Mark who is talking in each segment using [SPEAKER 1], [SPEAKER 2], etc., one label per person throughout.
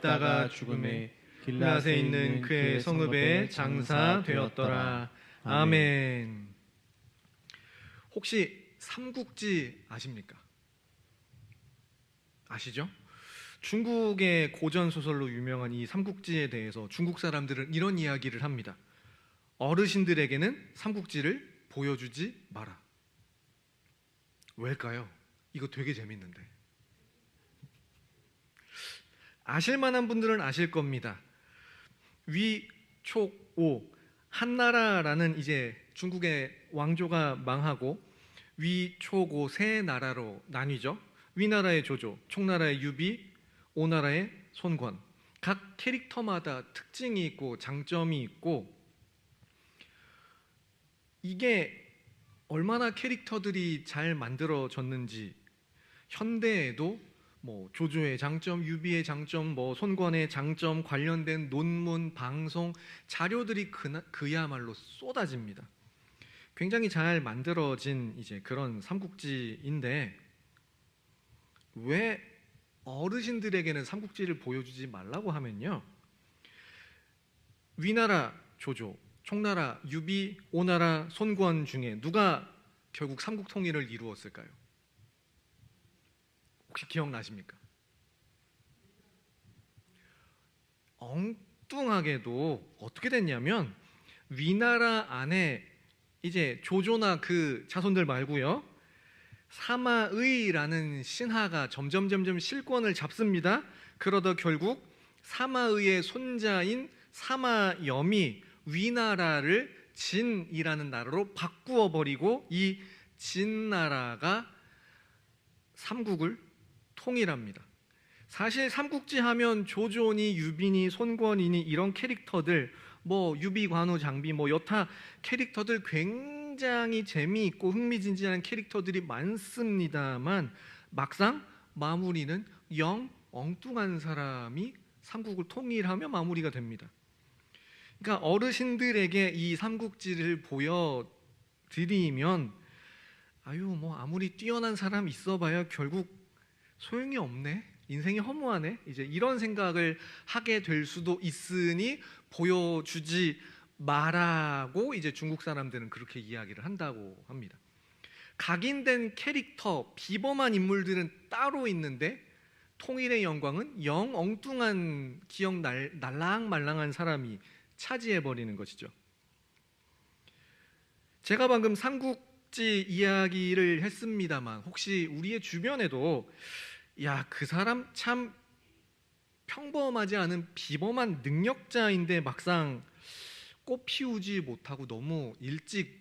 [SPEAKER 1] 입다가 죽음에 길앗에 있는 그의 성읍에 장사되었더라. 아멘. 혹시 삼국지 아십니까? 아시죠? 중국의 고전 소설로 유명한 이 삼국지에 대해서 중국 사람들은 이런 이야기를 합니다. 어르신들에게는 삼국지를 보여주지 마라. 왜일까요? 이거 되게 재밌는데. 아실 만한 분들은 아실 겁니다. 위촉오, 한나라라는 이제 중국의 왕조가 망하고 위촉오 세 나라로 나뉘죠. 위나라의 조조, 촉나라의 유비, 오나라의 손권. 각 캐릭터마다 특징이 있고 장점이 있고, 이게 얼마나 캐릭터들이 잘 만들어졌는지 현대에도 조조의 장점, 유비의 장점, 손권의 장점 관련된 논문, 방송, 자료들이 그야말로 쏟아집니다. 굉장히 잘 만들어진 이제 그런 삼국지인데, 왜 어르신들에게는 삼국지를 보여주지 말라고 하면요, 위나라 조조, 촉나라 유비, 오나라 손권 중에 누가 결국 삼국 통일을 이루었을까요? 혹시 기억나십니까? 엉뚱하게도 어떻게 됐냐면, 위나라 안에 이제 조조나 그 자손들 말고요, 사마의라는 신하가 점점 실권을 잡습니다. 그러다 결국 사마의의 손자인 사마염이 위나라를 진이라는 나라로 바꾸어 버리고 이 진나라가 삼국을 통일합니다. 사실 삼국지 하면 조조니 유비니 손권이니 이런 캐릭터들, 유비, 관우, 장비, 여타 캐릭터들 굉장히 재미있고 흥미진진한 캐릭터들이 많습니다만, 막상 마무리는 영 엉뚱한 사람이 삼국을 통일하며 마무리가 됩니다. 그러니까 어르신들에게 이 삼국지를 보여드리면, 아무리 뛰어난 사람 있어봐야 결국 소용이 없네, 인생이 허무하네, 이제 이런 생각을 하게 될 수도 있으니 보여주지 마라고 이제 중국 사람들은 그렇게 이야기를 한다고 합니다. 각인된 캐릭터, 비범한 인물들은 따로 있는데 통일의 영광은 영 엉뚱한 기억 날랑말랑한 사람이 차지해버리는 것이죠. 제가 방금 삼국지 이야기를 했습니다만, 혹시 우리의 주변에도 그 사람 참 평범하지 않은 비범한 능력자인데 막상 꽃 피우지 못하고 너무 일찍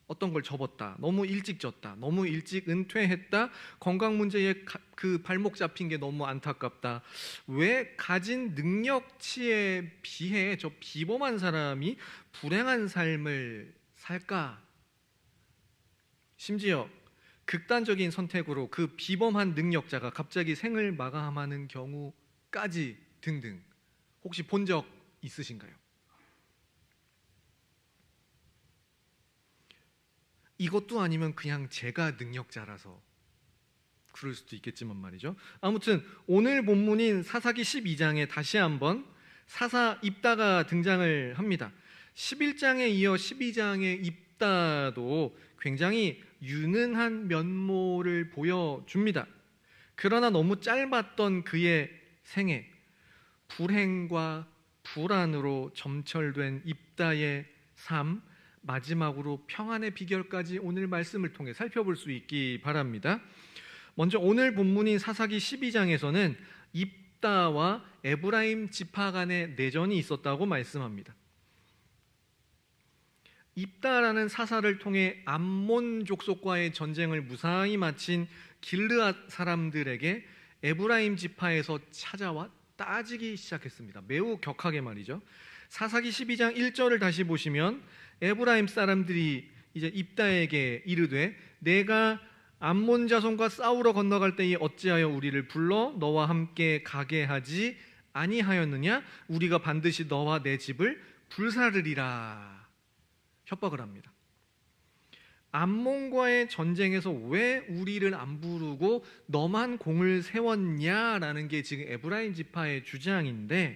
[SPEAKER 1] 어떤 걸 접었다, 너무 일찍 졌다, 너무 일찍 은퇴했다, 건강 문제에 그 발목 잡힌 게 너무 안타깝다, 왜 가진 능력치에 비해 저 비범한 사람이 불행한 삶을 살까? 심지어 극단적인 선택으로 그 비범한 능력자가 갑자기 생을 마감하는 경우까지 등등, 혹시 본 적 있으신가요? 이것도 아니면 그냥 제가 능력자라서 그럴 수도 있겠지만 말이죠. 아무튼 오늘 본문인 사사기 12장에 다시 한번 사사 입다가 등장을 합니다. 11장에 이어 12장의 입다도 굉장히 유능한 면모를 보여줍니다. 그러나 너무 짧았던 그의 생애, 불행과 불안으로 점철된 입다의 삶, 마지막으로 평안의 비결까지 오늘 말씀을 통해 살펴볼 수 있기 바랍니다. 먼저 오늘 본문인 사사기 12장에서는 입다와 에브라임 지파 간의 내전이 있었다고 말씀합니다. 입다라는 사사를 통해 암몬 족속과의 전쟁을 무사히 마친 길르앗 사람들에게 에브라임 지파에서 찾아와 따지기 시작했습니다. 매우 격하게 말이죠. 사사기 12장 1절을 다시 보시면 에브라임 사람들이 이제 입다에게 이르되, 내가 암몬 자손과 싸우러 건너갈 때에 어찌하여 우리를 불러 너와 함께 가게 하지 아니하였느냐? 우리가 반드시 너와 내 집을 불사르리라 협박을 합니다. 암몬과의 전쟁에서 왜 우리를 안 부르고 너만 공을 세웠냐라는 게 지금 에브라임 지파의 주장인데,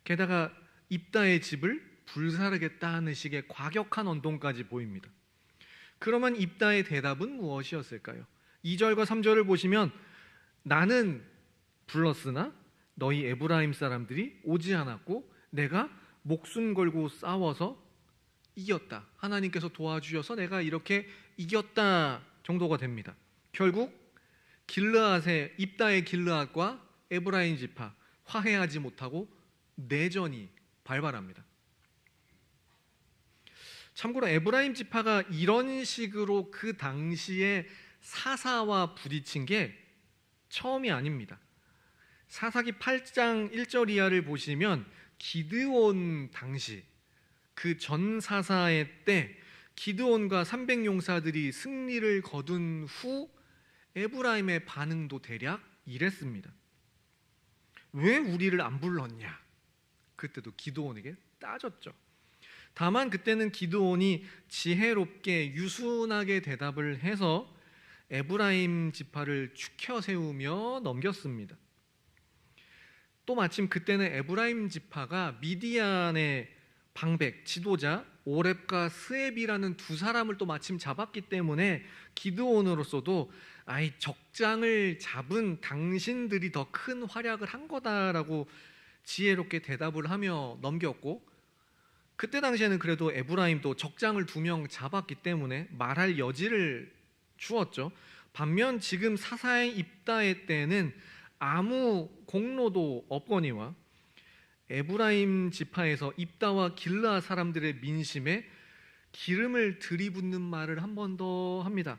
[SPEAKER 1] 게다가 입다의 집을 불사르겠다는 식의 과격한 언동까지 보입니다. 그러면 입다의 대답은 무엇이었을까요? 2절과 3절을 보시면 나는 불렀으나 너희 에브라임 사람들이 오지 않았고 내가 목숨 걸고 싸워서 이겼다. 하나님께서 도와주셔서 내가 이렇게 이겼다 정도가 됩니다. 결국 길르앗의 입다의 길르앗과 에브라임 지파 화해하지 못하고 내전이 발발합니다. 참고로 에브라임 지파가 이런 식으로 그 당시에 사사와 부딪힌 게 처음이 아닙니다. 사사기 8장 1절 이하를 보시면 기드온 당시 그 전 사사의 때 기드온과 300용사들이 승리를 거둔 후 에브라임의 반응도 대략 이랬습니다. 왜 우리를 안 불렀냐? 그때도 기드온에게 따졌죠. 다만 그때는 기드온이 지혜롭게 유순하게 대답을 해서 에브라임 지파를 추켜 세우며 넘겼습니다. 또 마침 그때는 에브라임 지파가 미디안의 방백, 지도자 오렙과 스앱이라는 두 사람을 또 마침 잡았기 때문에 기드온으로서도 적장을 잡은 당신들이 더 큰 활약을 한 거다라고 지혜롭게 대답을 하며 넘겼고, 그때 당시에는 그래도 에브라임도 적장을 2명 잡았기 때문에 말할 여지를 주었죠. 반면 지금 사사의 입다의 때는 아무 공로도 없거니와 에브라임 지파에서 입다와 길르앗 사람들의 민심에 기름을 들이붓는 말을 한 번 더 합니다.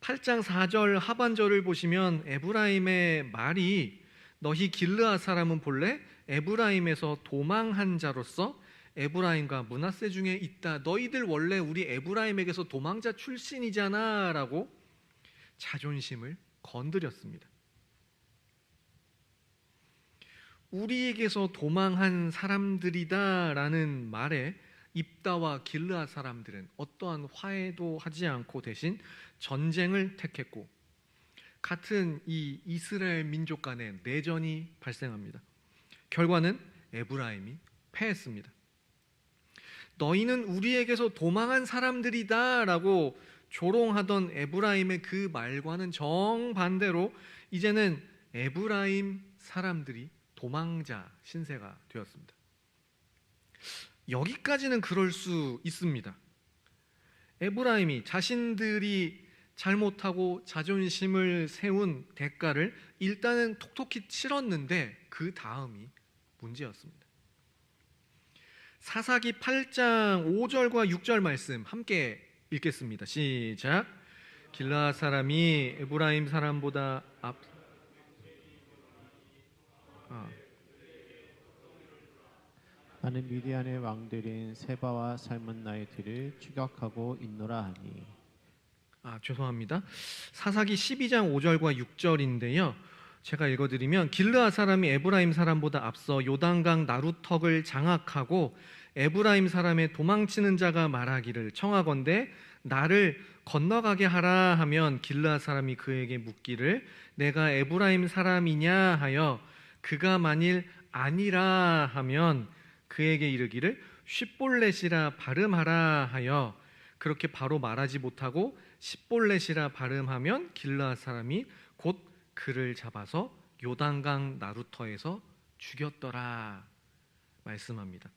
[SPEAKER 1] 8장 4절 하반절을 보시면 에브라임의 말이 너희 길르앗 사람은 본래 에브라임에서 도망한 자로서 에브라임과 므낫세 중에 있다. 너희들 원래 우리 에브라임에게서 도망자 출신이잖아 라고 자존심을 건드렸습니다. 우리에게서 도망한 사람들이다라는 말에 입다와 길르앗 사람들은 어떠한 화해도 하지 않고 대신 전쟁을 택했고, 같은 이 이스라엘 민족 간의 내전이 발생합니다. 결과는 에브라임이 패했습니다. 너희는 우리에게서 도망한 사람들이다 라고 조롱하던 에브라임의 그 말과는 정반대로 이제는 에브라임 사람들이 도망자 신세가 되었습니다. 여기까지는 그럴 수 있습니다. 에브라임이 자신들이 잘못하고 자존심을 세운 대가를 일단은 톡톡히 치렀는데 그 다음이 문제였습니다. 사사기 8장 5절과 6절 말씀 함께 읽겠습니다. 시작. 길르앗 사람이 에브라임 사람보다
[SPEAKER 2] 나는 미디안의 왕들인 세바와 살문나이트를 추격하고 있노라 하니.
[SPEAKER 1] 죄송합니다. 사사기 12장 5절과 6절인데요. 제가 읽어드리면 길르앗 사람이 에브라임 사람보다 앞서 요단강 나루턱을 장악하고 에브라임 사람의 도망치는 자가 말하기를 청하건대 나를 건너가게 하라 하면 길르앗 사람이 그에게 묻기를 내가 에브라임 사람이냐 하여 그가 만일 아니라 하면 그에게 이르기를 쉿볼렛이라 발음하라 하여 그렇게 바로 말하지 못하고 십볼렛이라 발음하면 길르앗 사람이 곧 그를 잡아서 요단강 나루터에서 죽였더라 말씀합니다.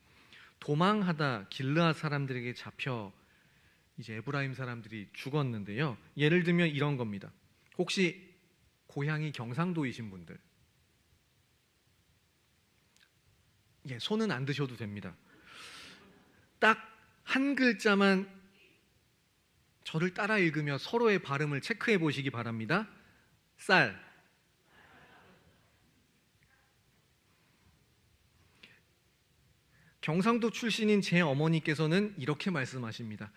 [SPEAKER 1] 도망하다 길르앗 사람들에게 잡혀 이제 에브라임 사람들이 죽었는데요. 예를 들면 이런 겁니다. 혹시 고향이 경상도이신 분들, 손은 안 드셔도 됩니다. 딱 한 글자만 저를 따라 읽으며 서로의 발음을 체크해 보시기 바랍니다. 쌀. 경상도 출신인 제 어머니께서는 이렇게 말씀하십니다.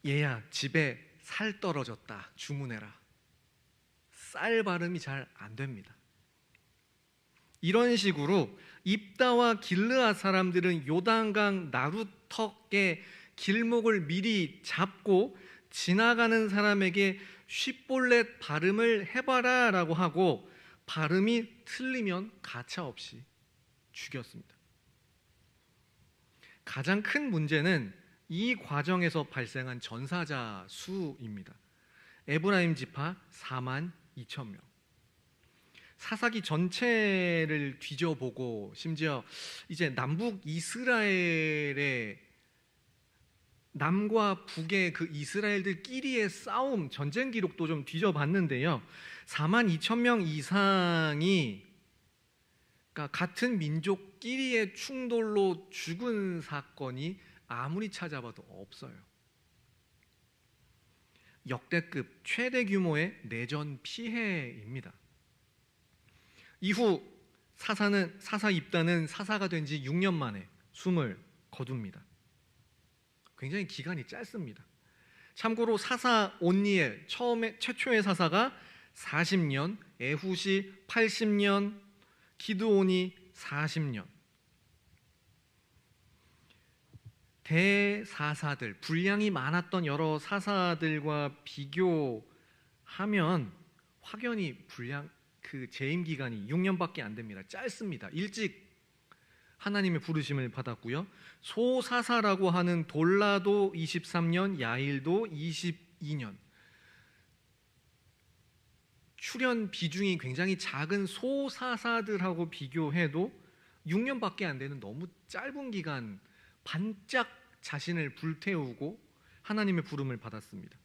[SPEAKER 1] 얘야, 집에 살 떨어졌다. 주문해라. 쌀 발음이 잘 안 됩니다. 이런 식으로 입다와 길르앗 사람들은 요단강 나루턱에 길목을 미리 잡고 지나가는 사람에게 쉿볼렛 발음을 해봐라 라고 하고 발음이 틀리면 가차없이 죽였습니다. 가장 큰 문제는 이 과정에서 발생한 전사자 수입니다. 에브라임 지파 4만 2천 명. 사사기 전체를 뒤져보고 심지어 이제 남북 이스라엘의 남과 북의 그 이스라엘들끼리의 싸움, 전쟁 기록도 좀 뒤져봤는데요. 4만 2천 명 이상이 그러니까 같은 민족끼리의 충돌로 죽은 사건이 아무리 찾아봐도 없어요. 역대급 최대 규모의 내전 피해입니다. 이후 사사 입단은 사사가 된 지 6년 만에 숨을 거둡니다. 굉장히 기간이 짧습니다. 참고로 사사 온니엘 최초의 사사가 40년, 에훗이 80년, 기드온이 40년. 대사사들, 분량이 많았던 여러 사사들과 비교하면 확연히 그 재임 기간이 6년밖에 안 됩니다. 짧습니다. 일찍 하나님의 부르심을 받았고요. 소사사라고 하는 돌라도 23년, 야일도 22년. 출연 비중이 굉장히 작은 소사사들하고 비교해도 6년밖에 안 되는 너무 짧은 기간 반짝 자신을 불태우고 하나님의 부름을 받았습니다.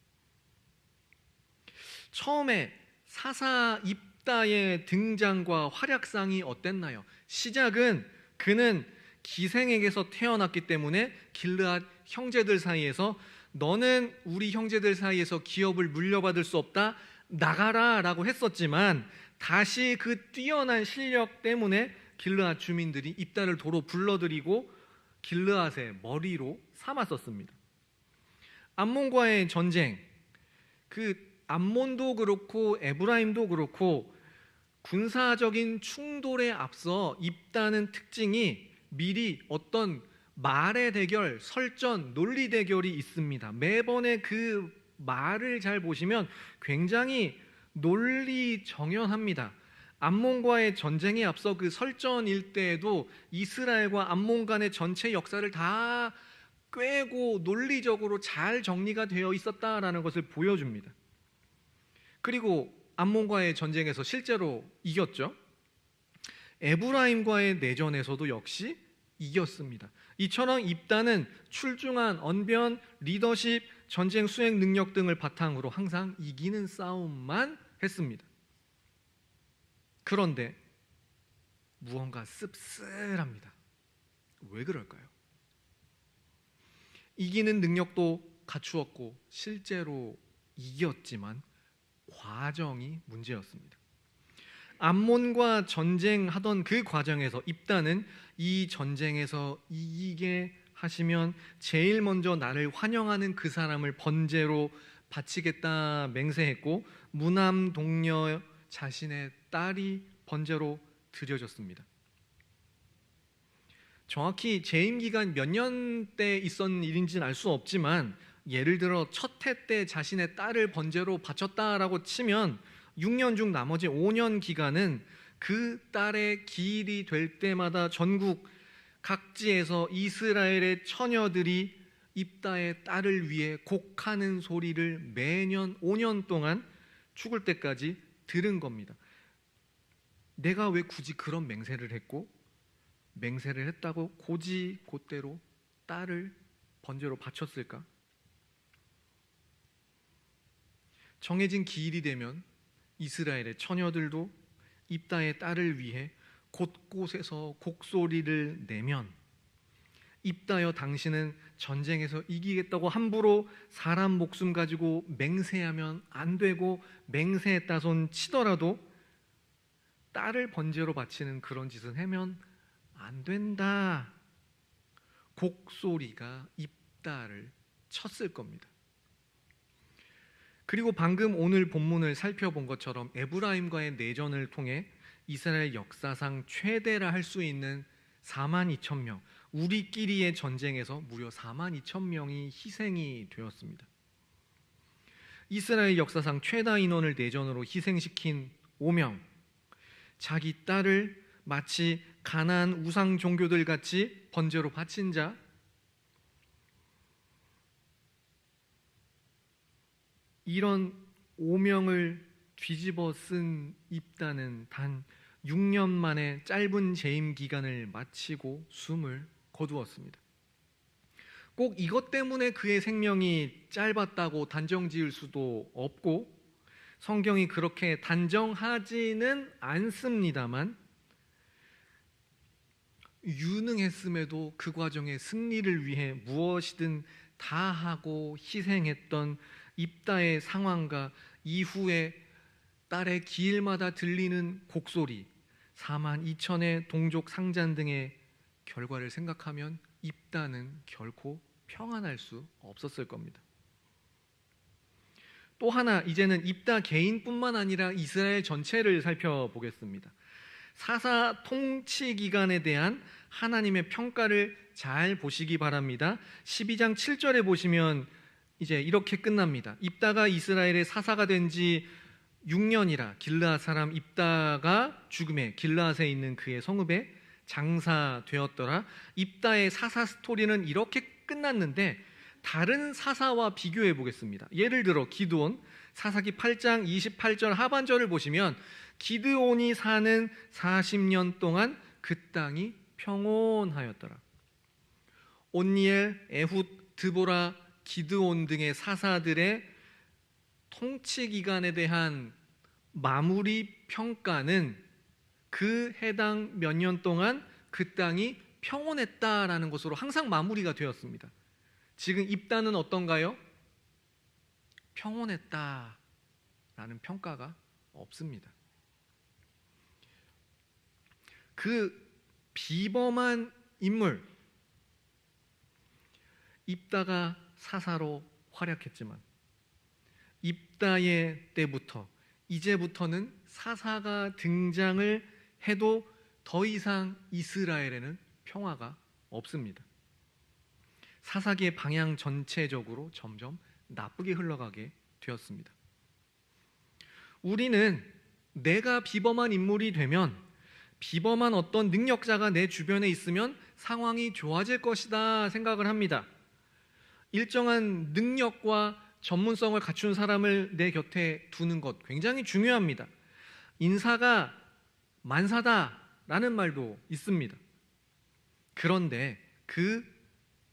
[SPEAKER 1] 처음에 사사 입다의 등장과 활약상이 어땠나요? 시작은 그는 기생에게서 태어났기 때문에 길르앗 형제들 사이에서 너는 우리 형제들 사이에서 기업을 물려받을 수 없다, 나가라 라고 했었지만 다시 그 뛰어난 실력 때문에 길르앗 주민들이 입다를 도로 불러들이고 길르앗의 머리로 삼았었습니다. 암몬과의 전쟁, 그 암몬도 그렇고 에브라임도 그렇고 군사적인 충돌에 앞서 입다는 특징이 미리 어떤 말의 대결, 설전, 논리 대결이 있습니다. 매번의 그 말을 잘 보시면 굉장히 논리 정연합니다. 암몬과의 전쟁에 앞서 그 설전일 때에도 이스라엘과 암몬 간의 전체 역사를 다 꿰고 논리적으로 잘 정리가 되어 있었다라는 것을 보여줍니다. 그리고 암몬과의 전쟁에서 실제로 이겼죠. 에브라임과의 내전에서도 역시 이겼습니다. 이처럼 입다는 출중한 언변, 리더십, 전쟁 수행 능력 등을 바탕으로 항상 이기는 싸움만 했습니다. 그런데 무언가 씁쓸합니다. 왜 그럴까요? 이기는 능력도 갖추었고 실제로 이겼지만 과정이 문제였습니다. 암몬과 전쟁하던 그 과정에서 입다는 이 전쟁에서 이기게 하시면 제일 먼저 나를 환영하는 그 사람을 번제로 바치겠다 맹세했고 무남 동료 자신의 딸이 번제로 드려졌습니다. 정확히 재임 기간 몇 년대 있었는 일인지는 알 수 없지만 예를 들어 첫 해 때 자신의 딸을 번제로 바쳤다라고 치면 6년 중 나머지 5년 기간은 그 딸의 기일이 될 때마다 전국 각지에서 이스라엘의 처녀들이 입다의 딸을 위해 곡하는 소리를 매년 5년 동안 죽을 때까지 들은 겁니다. 내가 왜 굳이 그런 맹세를 했고 맹세를 했다고 곧대로 딸을 번제로 바쳤을까? 정해진 기일이 되면 이스라엘의 처녀들도 입다의 딸을 위해 곳곳에서 곡소리를 내면 입다여 당신은 전쟁에서 이기겠다고 함부로 사람 목숨 가지고 맹세하면 안 되고 맹세했다 손 치더라도 딸을 번제로 바치는 그런 짓은 하면 안 된다. 곡소리가 입다를 쳤을 겁니다. 그리고 방금 오늘 본문을 살펴본 것처럼 에브라임과의 내전을 통해 이스라엘 역사상 최대라 할 수 있는 4만 2천 명, 우리끼리의 전쟁에서 무려 42,000명이 희생이 되었습니다. 이스라엘 역사상 최다 인원을 내전으로 희생시킨 오명, 자기 딸을 마치 가나안 우상 종교들 같이 번제로 바친 자, 이런 오명을 뒤집어 쓴 입다는 단 6년 만에 짧은 재임 기간을 마치고 숨을 거두었습니다. 꼭 이것 때문에 그의 생명이 짧았다고 단정 지을 수도 없고 성경이 그렇게 단정하지는 않습니다만, 유능했음에도 그 과정의 승리를 위해 무엇이든 다 하고 희생했던 입다의 상황과 이후에 딸의 기일마다 들리는 곡소리, 42,000의 동족 상잔 등의 결과를 생각하면 입다는 결코 평안할 수 없었을 겁니다. 또 하나, 이제는 입다 개인뿐만 아니라 이스라엘 전체를 살펴보겠습니다. 사사 통치 기간에 대한 하나님의 평가를 잘 보시기 바랍니다. 12장 7절에 보시면 이제 이렇게 끝납니다. 입다가 이스라엘의 사사가 된 지 6년이라 길르앗 사람 입다가 죽음에 길르앗에 있는 그의 성읍에 장사되었더라. 입다의 사사 스토리는 이렇게 끝났는데 다른 사사와 비교해 보겠습니다. 예를 들어 기드온, 사사기 8장 28절 하반절을 보시면 기드온이 사는 40년 동안 그 땅이 평온하였더라. 온니엘, 에훗, 드보라, 기드온 등의 사사들의 통치 기간에 대한 마무리 평가는 그 해당 몇 년 동안 그 땅이 평온했다라는 것으로 항상 마무리가 되었습니다. 지금 입다는 어떤가요? 평온했다라는 평가가 없습니다. 그 비범한 인물, 입다가 사사로 활약했지만 입다의 때부터 이제부터는 사사가 등장을 해도 더 이상 이스라엘에는 평화가 없습니다. 사사기의 방향 전체적으로 점점 나쁘게 흘러가게 되었습니다. 우리는 내가 비범한 인물이 되면, 비범한 어떤 능력자가 내 주변에 있으면 상황이 좋아질 것이다 생각을 합니다. 일정한 능력과 전문성을 갖춘 사람을 내 곁에 두는 것 굉장히 중요합니다. 인사가 만사다라는 말도 있습니다. 그런데 그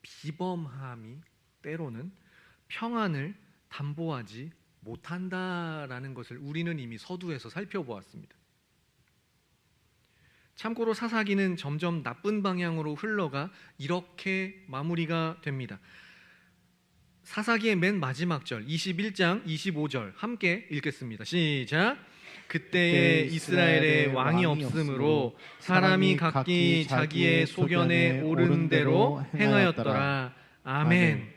[SPEAKER 1] 비범함이 때로는 평안을 담보하지 못한다라는 것을 우리는 이미 서두에서 살펴보았습니다. 참고로 사사기는 점점 나쁜 방향으로 흘러가 이렇게 마무리가 됩니다. 사사기의 맨 마지막 절 21장 25절 함께 읽겠습니다. 시작. 그때에 이스라엘에 왕이 없으므로 사람이 각기 자기의 소견에 옳은 대로 행하였더라. 아멘.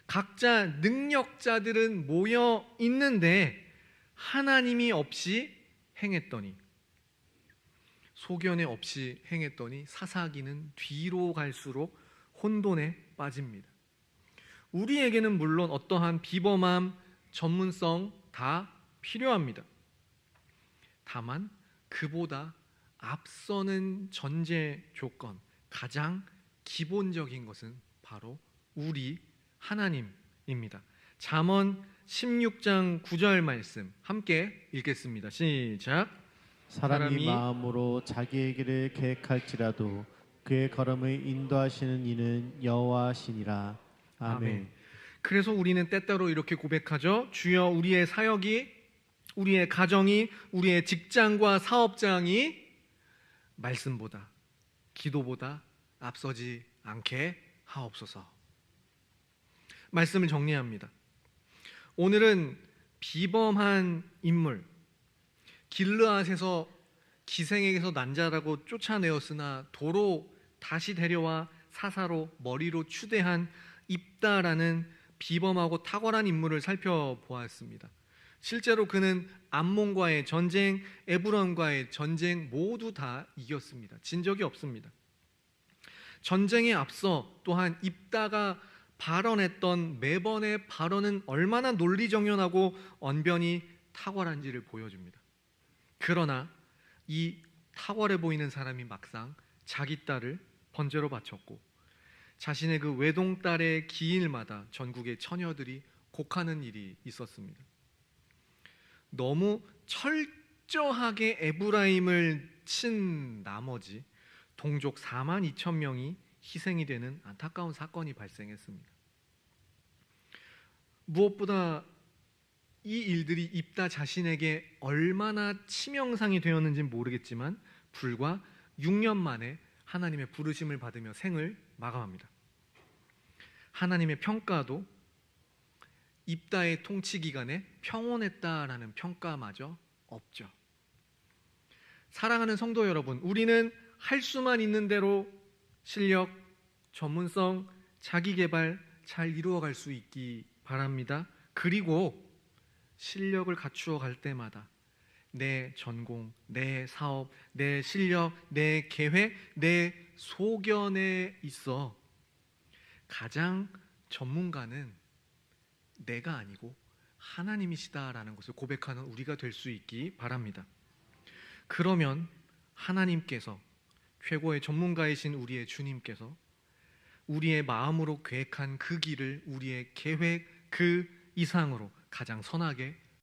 [SPEAKER 1] 각자 능력자들은 모여 있는데 하나님이 없이 행했더니, 소견에 없이 행했더니 사사기는 뒤로 갈수록 혼돈에 빠집니다. 우리에게는 물론 어떠한 비범함, 전문성 다 필요합니다. 다만 그보다 앞서는 전제 조건, 가장 기본적인 것은 바로 우리 하나님입니다. 잠언 16장 9절 말씀 함께 읽겠습니다. 시작.
[SPEAKER 2] 사람이 마음으로 자기의 길을 계획할지라도 그의 걸음을 인도하시는 이는 여호와시니라. 아멘.
[SPEAKER 1] 그래서 우리는 때때로 이렇게 고백하죠. 주여, 우리의 사역이, 우리의 가정이, 우리의 직장과 사업장이 말씀보다, 기도보다 앞서지 않게 하옵소서. 말씀을 정리합니다. 오늘은 비범한 인물, 길르앗에서 기생에게서 난자라고 쫓아내었으나 도로 다시 데려와 사사로 머리로 추대한 입다라는 비범하고 탁월한 인물을 살펴보았습니다. 실제로 그는 암몬과의 전쟁, 에브론과의 전쟁 모두 다 이겼습니다. 진 적이 없습니다. 전쟁에 앞서 또한 입다가 발언했던 매번의 발언은 얼마나 논리정연하고 언변이 탁월한지를 보여줍니다. 그러나 이 탁월해 보이는 사람이 막상 자기 딸을 번제로 바쳤고 자신의 그 외동딸의 기일마다 전국의 처녀들이 곡하는 일이 있었습니다. 너무 철저하게 에브라임을 친 나머지 동족 4만 2천 명이 희생이 되는 안타까운 사건이 발생했습니다. 무엇보다 이 일들이 입다 자신에게 얼마나 치명상이 되었는지는 모르겠지만 불과 6년 만에 하나님의 부르심을 받으며 생을 마감합니다. 하나님의 평가도 입다의 통치 기간에 평온했다라는 평가마저 없죠. 사랑하는 성도 여러분, 우리는 할 수만 있는 대로 실력, 전문성, 자기개발 잘 이루어갈 수 있기 바랍니다. 그리고 실력을 갖추어 갈 때마다 내 전공, 내 사업, 내 실력, 내 계획, 내 소견에 있어 가장 전문가는 내가 아니고 하나님이시다라는 것을 고백하는 우리가 될 수 있기 바랍니다. 그러면 하나님께서 최고의 전문가이신 우리의 주님께서 우리의 마음으로 계획한 그 길을 우리의 계획 그 이상으로 가장 선하게